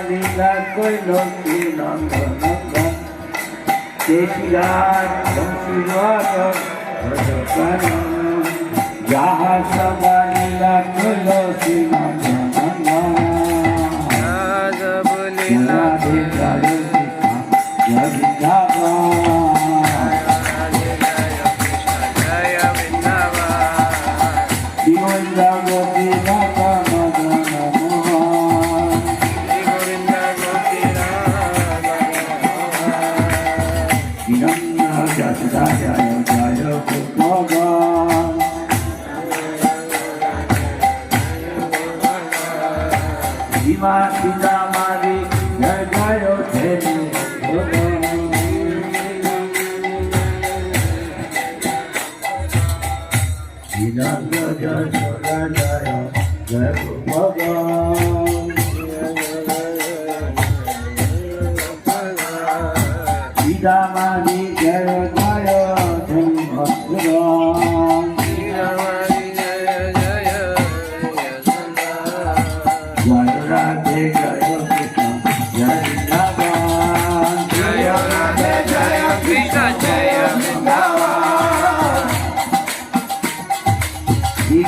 লীলা কইল শ্রী নন্দনন্দন দেশিরাজ যাহা সবা লীলা কইল Shri Sita Mari Jai Jayo Devi Sita Jai Jayo Jai Bhagavan Sita Mari Jai Jayo Jai Bhagavan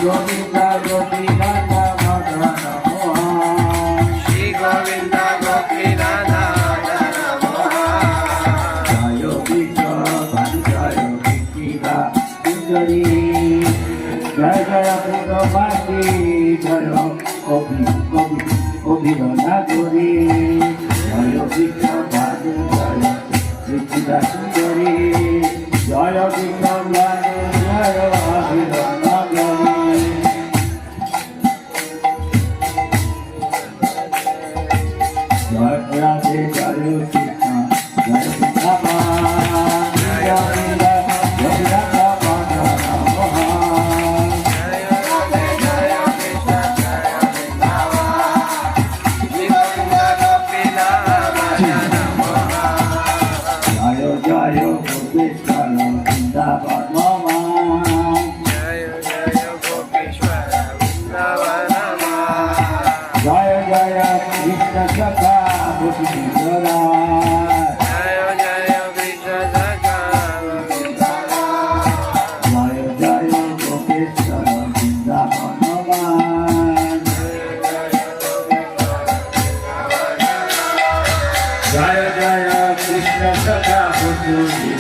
Govinda Gopinanda Madhana Mohan Shri Govinda Gopinanda Madhana Mohan Jayo Vishwa Jayo Vishwa Sundari Jaya Jaya Purvamati Jayo Obhiro Nagori Jayo Vishwa Jayo Vishwa Sundari Jayo Vishwa Jayo Obhiro Nagori Radhe Jayo Krishna Jayo Krishna Jaya Govinda Govinda Madhana Mohan Radhe Jayo Krishna Jayo Krishna Govinda Govinda Madhana Mohan Jayo Jayo Krishna Govinda Mohan Jayo Jayo Krishna Govinda Mohan Jayo Jayo Krishna Sakha Jaya Jaya Krishna Sakha Bhuturi